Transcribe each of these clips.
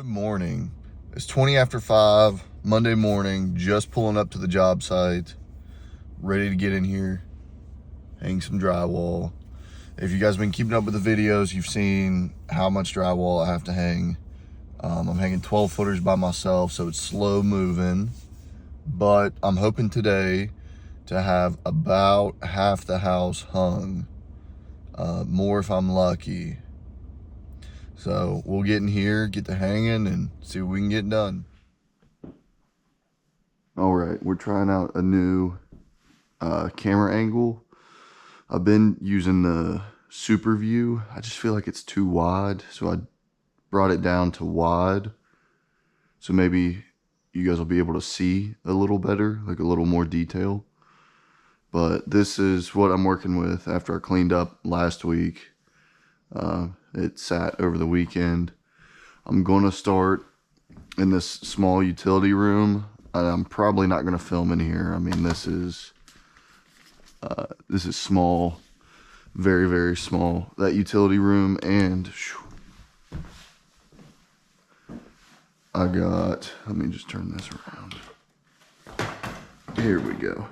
Good morning. It's 20 after 5, Monday morning, just pulling up to the job site, ready to get in here, hang some drywall. If you guys have been keeping up with the videos, you've seen how much drywall I have to hang. I'm hanging 12 footers by myself, so it's slow moving, but I'm hoping today to have about half the house hung, more if I'm lucky. So we'll get in here, get to hanging, and see what we can get done. All right, we're trying out a new camera angle. I've been using the Super View. I just feel like it's too wide, so I brought it down to wide. So maybe you guys will be able to see a little better, like a little more detail. But this is what I'm working with after I cleaned up last week. It sat over the weekend. I'm going to start in this small utility room. I'm probably not going to film in here. I mean, this is small, very, very small. That utility room, and let me just turn this around. Here we go.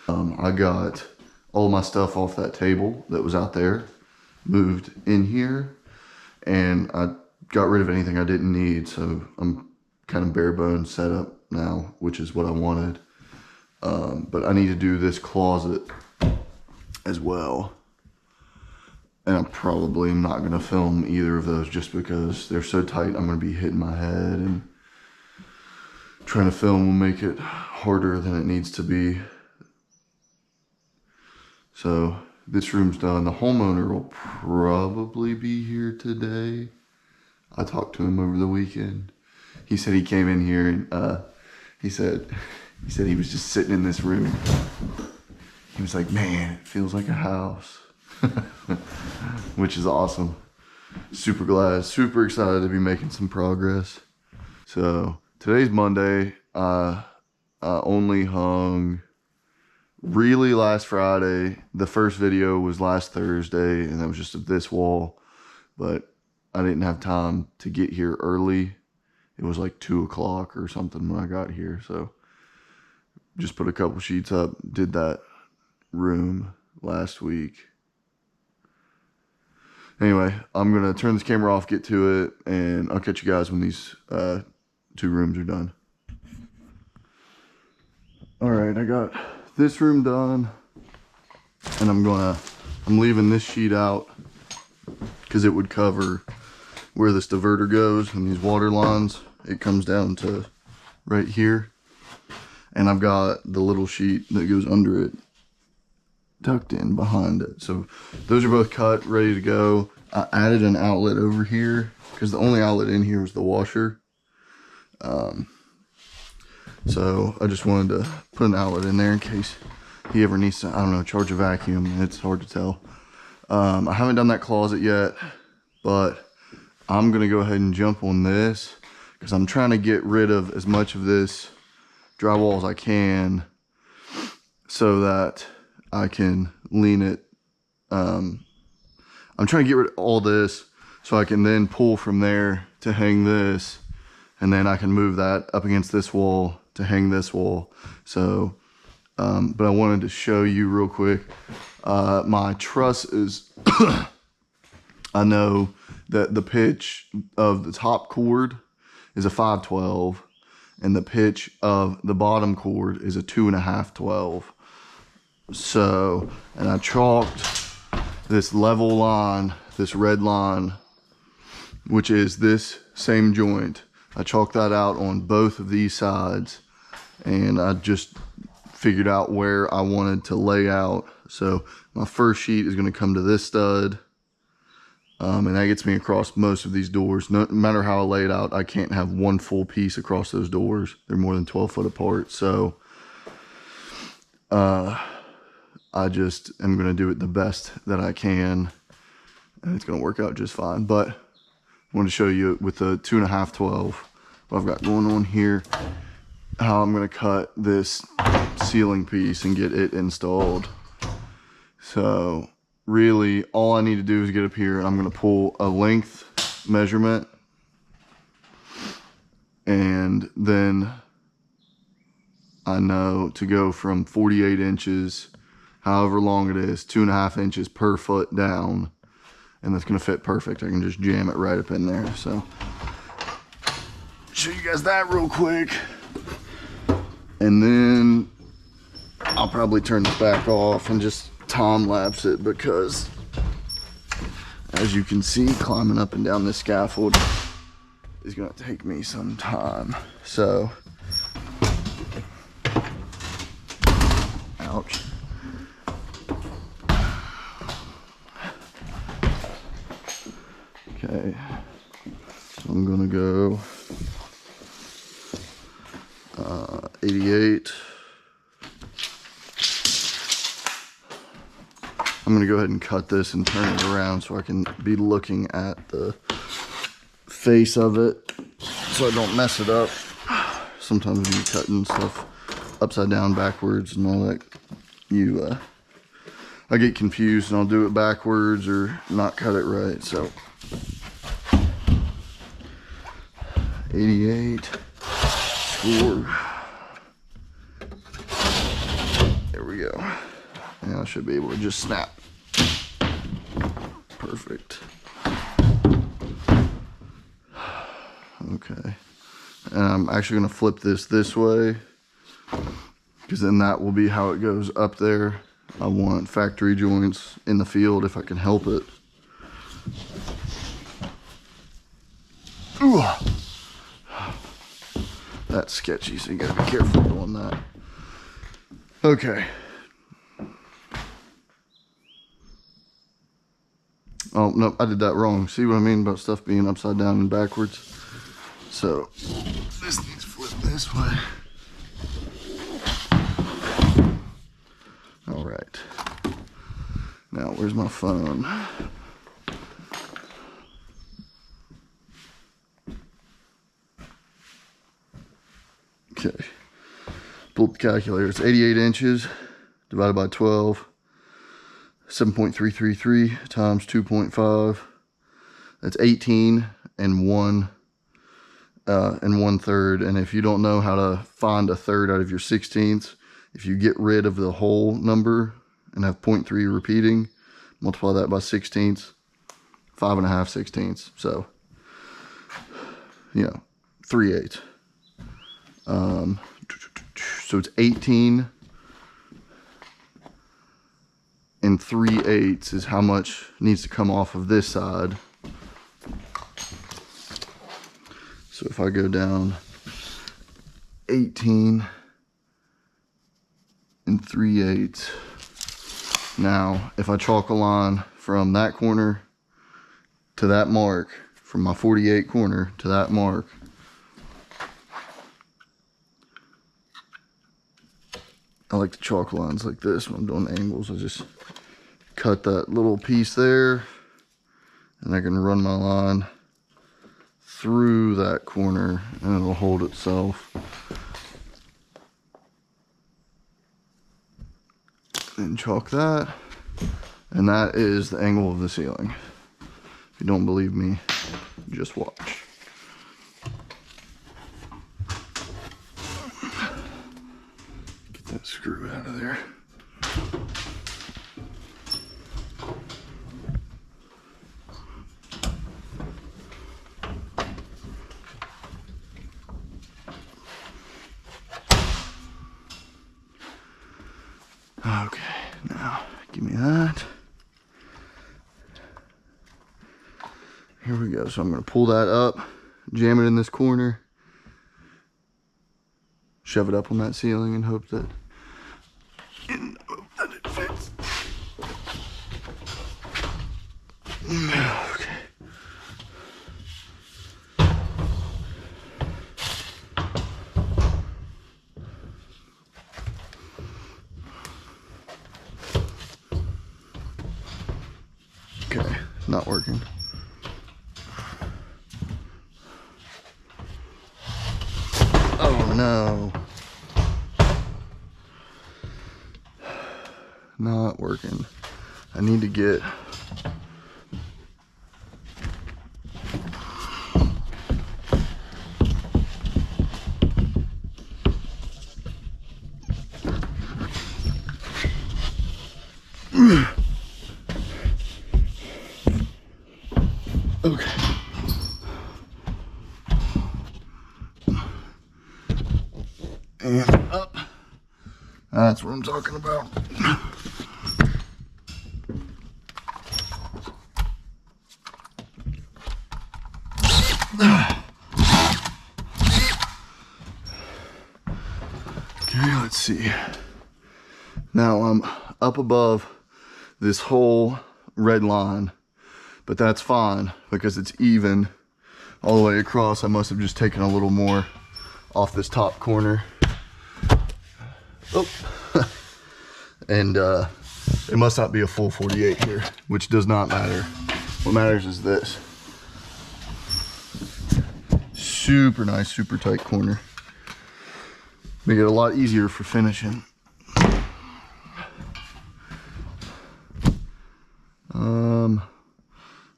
I got all my stuff off that table that was out there, moved in here, and I got rid of anything I didn't need, so I'm kind of bare bones set up now, which is what I wanted. But I need to do this closet as well, and I'm probably not going to film either of those just because they're so tight. I'm going to be hitting my head, and trying to film will make it harder than it needs to be. So this room's done. The homeowner will probably be here today. I talked to him over the weekend. He said he came in here and he said he was just sitting in this room. He was like, man, it feels like a house. Which is awesome. Super glad, super excited to be making some progress. So today's Monday. I only hung really last Friday. The first video was last Thursday, and that was just of this wall, but I didn't have time to get here early. It was like 2 o'clock or something when I got here, so just put a couple sheets up, did that room last week. Anyway, I'm gonna turn this camera off, get to it, and I'll catch you guys when these 2 rooms are done. All right, I got this room done, and I'm leaving this sheet out because it would cover where this diverter goes and these water lines. It comes down to right here, and I've got the little sheet that goes under it tucked in behind it. So those are both cut, ready to go. I added an outlet over here because the only outlet in here was the washer. So I just wanted to put an outlet in there in case he ever needs to, I don't know, charge a vacuum. It's hard to tell. I haven't done that closet yet, but I'm going to go ahead and jump on this because I'm trying to get rid of as much of this drywall as I can so that I can lean it. I'm trying to get rid of all this so I can then pull from there to hang this, and then I can move that up against this wall to hang this wall. So, but I wanted to show you real quick. My truss is, I know that the pitch of the top cord is a 5/12, and the pitch of the bottom cord is a 2.5/12. So, and I chalked this level line, this red line, which is this same joint. I chalked that out on both of these sides, and I just figured out where I wanted to lay out. So my first sheet is going to come to this stud, and that gets me across most of these doors. No matter how I lay it out, I can't have one full piece across those doors. They're more than 12 foot apart. So I just am going to do it the best that I can, and it's going to work out just fine. But I want to show you with the 2.5/12 what I've got going on here, how I'm going to cut this ceiling piece and get it installed. So really all I need to do is get up here, and I'm going to pull a length measurement And then I know to go from 48 inches, however long it is, 2.5 inches per foot down, and that's gonna fit perfect. I can just jam it right up in there. So show you guys that real quick. And then I'll probably turn this back off and just time lapse it, because as you can see, climbing up and down this scaffold is gonna take me some time. So, ouch. Okay, so I'm gonna go 88. I'm gonna go ahead and cut this and turn it around so I can be looking at the face of it so I don't mess it up. Sometimes when you're cutting stuff upside down, backwards and all that, I get confused and I'll do it backwards or not cut it right. So 88, score. There we go. And I should be able to just snap. Perfect. Okay. And I'm actually going to flip this way, because then that will be how it goes up there. I want factory joints in the field if I can help it. Ooh. That's sketchy, so you gotta be careful doing that. Okay. Oh, no, I did that wrong. See what I mean about stuff being upside down and backwards? So, this needs to flip this way. All right. Now, where's my phone? Okay. Pulled the calculator. It's 88 inches divided by 12. 7.333 times 2.5. That's 18 and 1/3. And if you don't know how to find a third out of your 16ths, if you get rid of the whole number and have 0.3 repeating, multiply that by 16ths, 5.5 16ths. So, 3/8. So it's 18 and 3/8 is how much needs to come off of this side. So if I go down 18 and 3/8, now if I chalk a line from that corner to that mark, from my 48 corner to that mark, I like to chalk lines like this when I'm doing angles. I just cut that little piece there, and I can run my line through that corner and it'll hold itself. And chalk that, and that is the angle of the ceiling. If you don't believe me, just watch. Get that screw out of there. Okay, now give me that. Here we go. So I'm going to pull that up, jam it in this corner, shove it up on that ceiling, and hope that it fits. Okay. Okay, not working. Oh no. Not working. I need to get and up. That's what I'm talking about. Okay, let's see. Now I'm up above this whole red line, but that's fine because it's even all the way across. I must have just taken a little more off this top corner. Oh, and it must not be a full 48 here, which does not matter. What matters is this. Super nice, super tight corner. Make it a lot easier for finishing.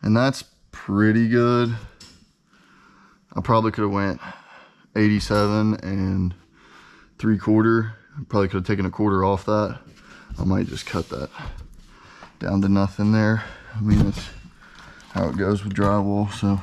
And that's pretty good. I probably could have went 87 and 3/4. Probably could have taken 1/4 off that. I might just cut that down to nothing there. I mean, that's how it goes with drywall, so.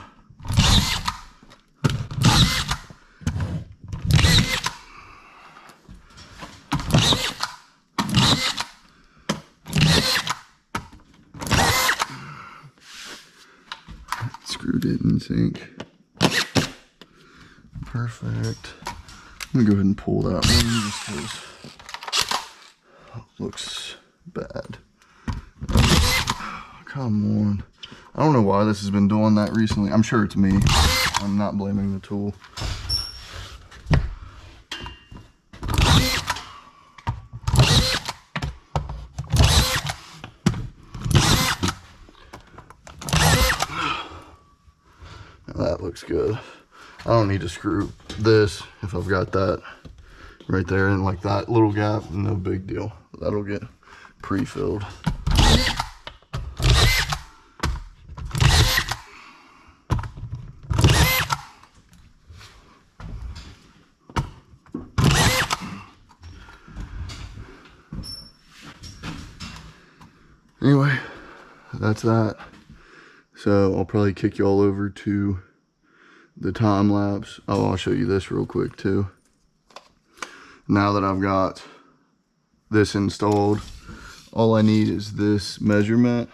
Screw didn't sink. Perfect. I'm gonna go ahead and pull that one just because it looks bad. Come on. I don't know why this has been doing that recently. I'm sure it's me. I'm not blaming the tool. That looks good. I don't need to screw this if I've got that right there, and like that little gap, no big deal. That'll get pre-filled. Anyway, that's that. So I'll probably kick you all over to the time lapse. Oh, I'll show you this real quick too. Now that I've got this installed, all I need is this measurement.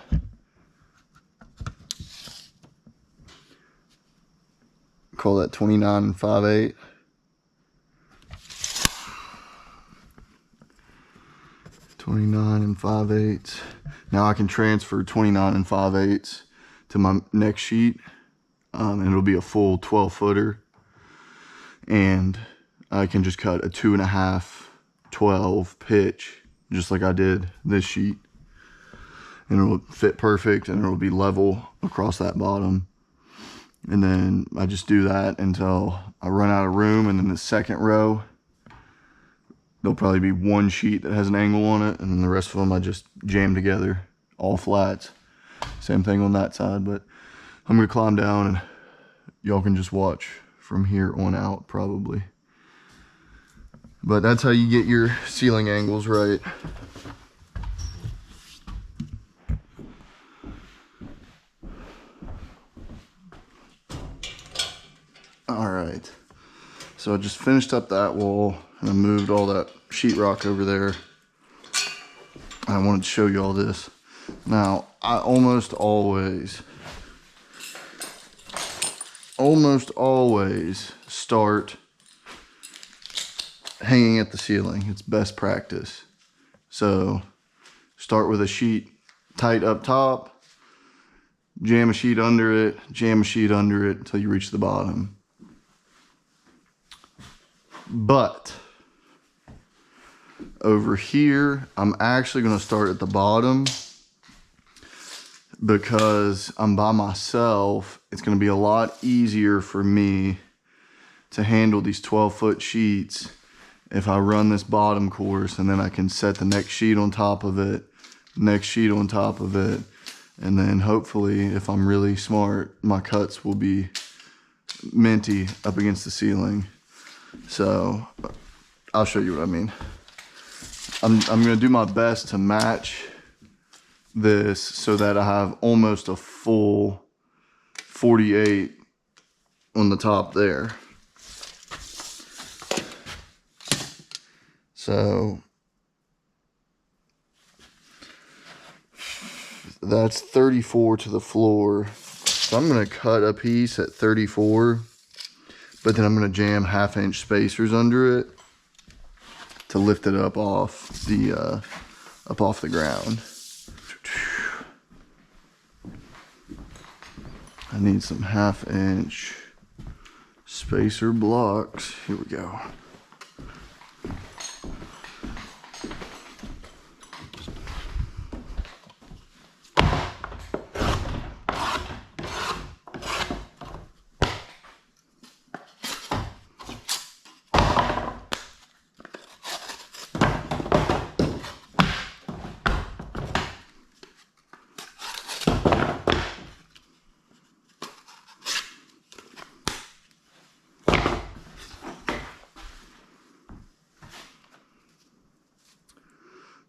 Call that 29 5/8. Now I can transfer 29 5/8 to my next sheet, and it'll be a full 12-footer, and I can just cut a 2.5 12 pitch just like I did this sheet, and it'll fit perfect and it'll be level across that bottom. And then I just do that until I run out of room, and then the second row there'll probably be one sheet that has an angle on it, and then the rest of them I just jam together, all flats. Same thing on that side, but I'm gonna climb down and y'all can just watch from here on out probably. But that's how you get your ceiling angles right. All right, so I just finished up that wall and I moved all that sheetrock over there. I wanted to show you all this. Now, I almost always start hanging at the ceiling. It's best practice. So start with a sheet tight up top, jam a sheet under it until you reach the bottom. But over here, I'm actually going to start at the bottom because I'm by myself. It's going to be a lot easier for me to handle these 12-foot sheets if I run this bottom course, and then I can set the next sheet on top of it, next sheet on top of it, and then hopefully, if I'm really smart, my cuts will be minty up against the ceiling. So I'll show you what I mean. I'm gonna do my best to match this so that I have almost a full 48 on the top there. So that's 34 to the floor. So I'm gonna cut a piece at 34, but then I'm gonna jam 1/2 inch spacers under it to lift it up off the ground. I need some 1/2 inch spacer blocks. Here we go.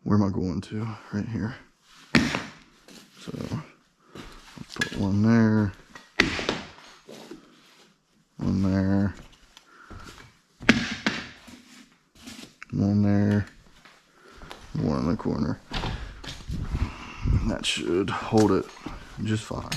Where am I going to? Right here. So I'll put one there, one there, one there, one in the corner. That should hold it just fine.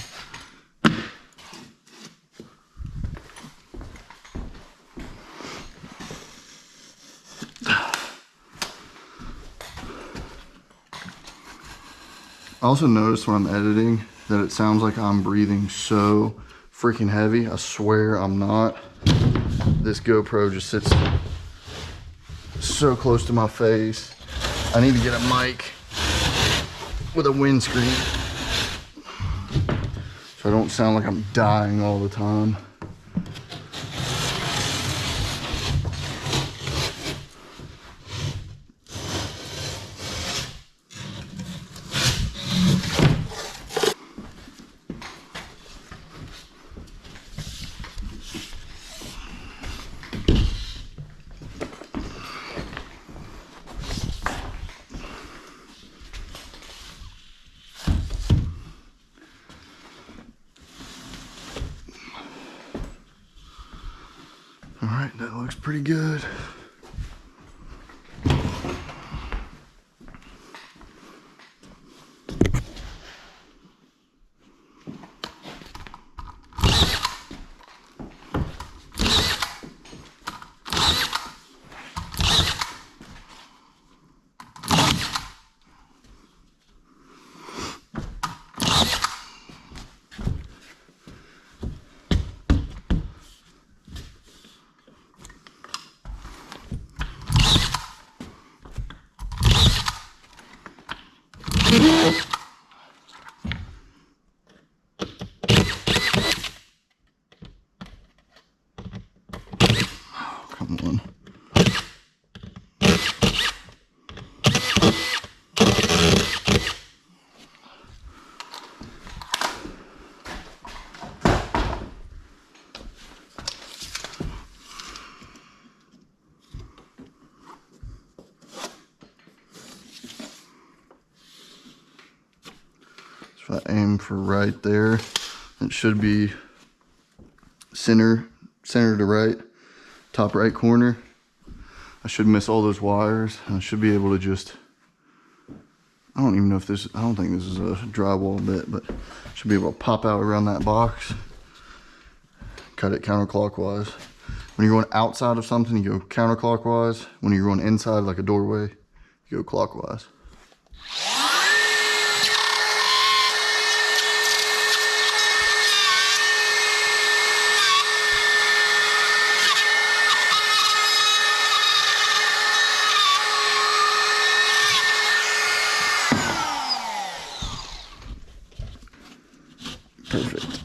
I also noticed when I'm editing that it sounds like I'm breathing so freaking heavy. I swear I'm not. This GoPro just sits so close to my face. I need to get a mic with a windscreen so I don't sound like I'm dying all the time. All right, that looks pretty good. Come on. So if I aim for right there, it should be center to right, top right corner. I should miss all those wires. And I should be able to just, I don't even know if this, I don't think this is a drywall bit, but I should be able to pop out around that box, cut it counterclockwise. When you're going outside of something, you go counterclockwise. When you're going inside, like a doorway, you go clockwise. Perfect.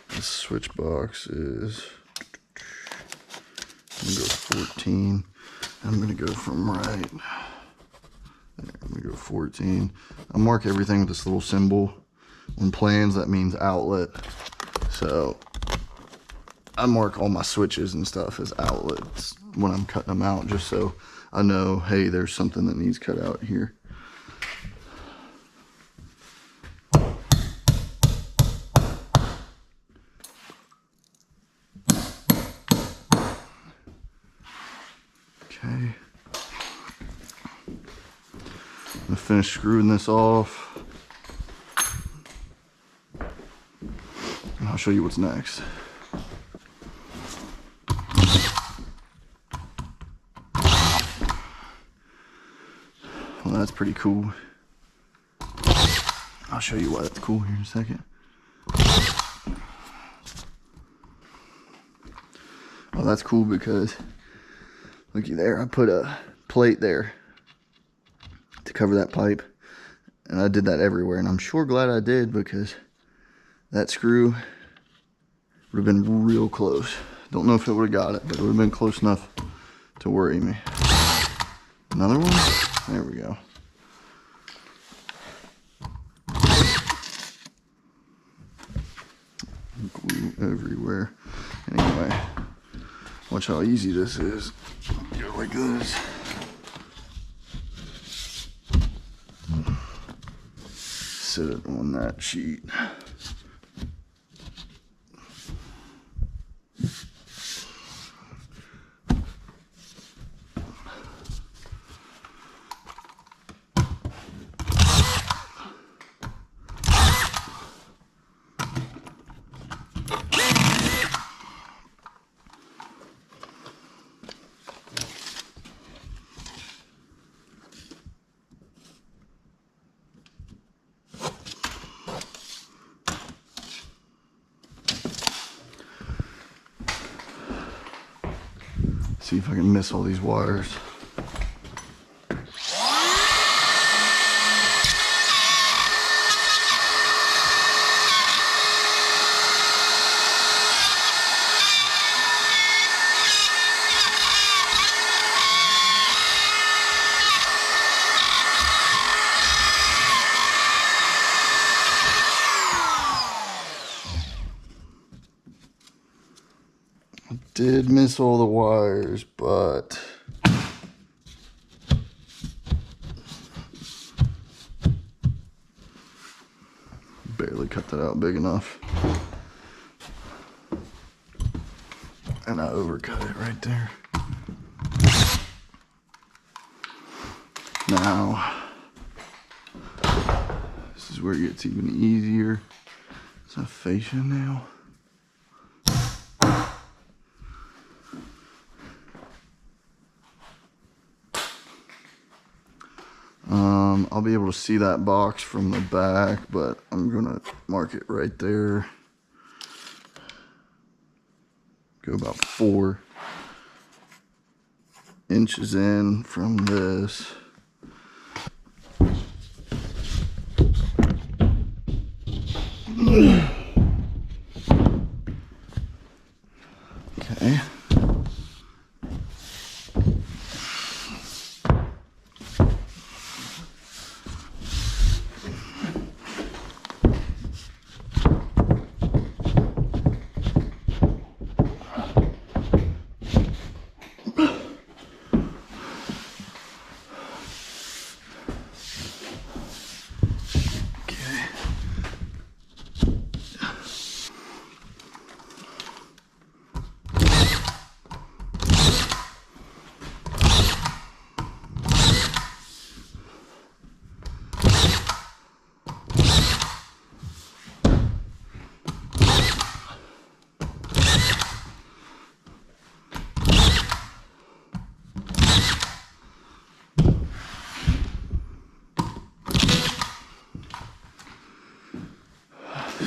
This switch box is, I'm gonna go 14. I'm gonna go from right. There, I'm gonna go 14. I'll mark everything with this little symbol. On plans, that means outlet. So I mark all my switches and stuff as outlets when I'm cutting them out, just so I know, hey, there's something that needs cut out here. Okay. I'm gonna finish screwing this off. And I'll show you what's next. Well, that's pretty cool. I'll show you why that's cool here in a second. Well, that's cool because looky there, I put a plate there to cover that pipe, and I did that everywhere, and I'm sure glad I did, because that screw would have been real close. Don't know if it would have got it, but it would have been close enough to worry me. Another one? There we go. Glue everywhere. Anyway, watch how easy this is. Go like this. Sit it on that sheet. See if I can miss all these wires. Did miss all the wires, but barely cut that out big enough. And I overcut it right there. Now, this is where it gets even easier. It's a fascia nail. I'll be able to see that box from the back, but I'm gonna mark it right there. Go about 4 inches in from this. Okay.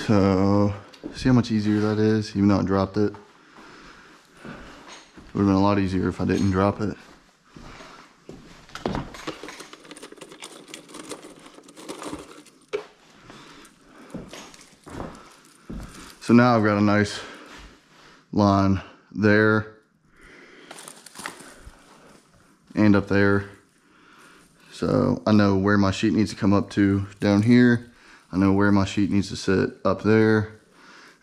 So, see how much easier that is, even though I dropped it? It would have been a lot easier if I didn't drop it. So now I've got a nice line there and up there. So I know where my sheet needs to come up to down here. I know where my sheet needs to sit up there,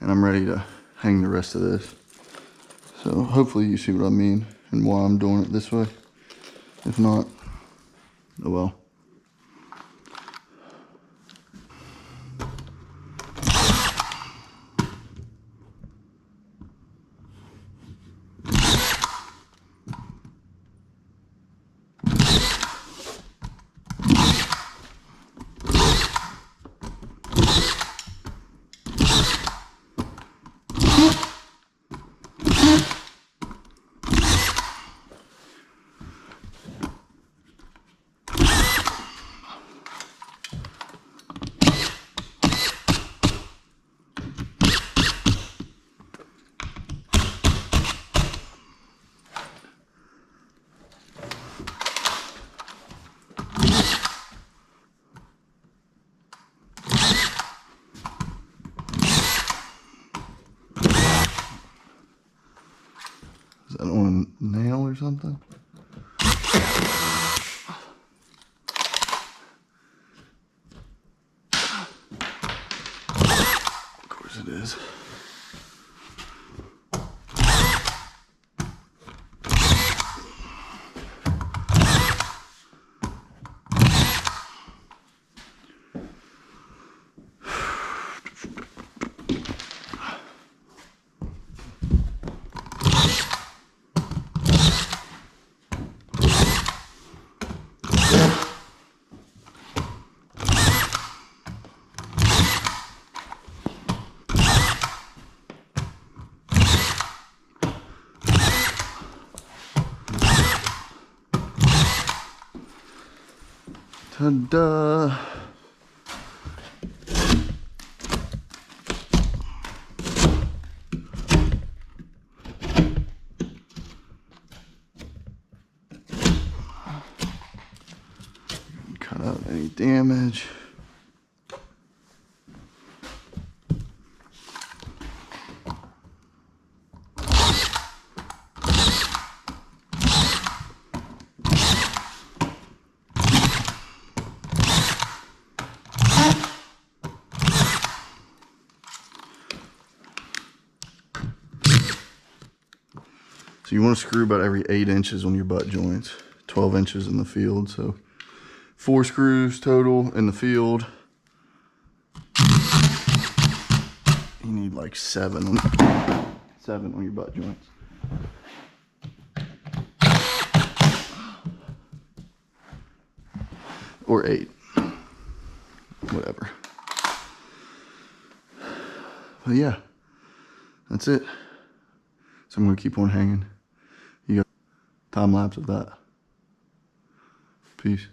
and I'm ready to hang the rest of this. So hopefully you see what I mean and why I'm doing it this way. If not, oh well. Is that on a nail or something? Of course it is. Ta-da! Cut out any damage. So you want to screw about every 8 inches on your butt joints, 12 inches in the field. So 4 screws total in the field. You need like 7 on your butt joints. Or 8, whatever. But yeah, that's it. So I'm gonna keep on hanging. You got time lapse of that. Peace.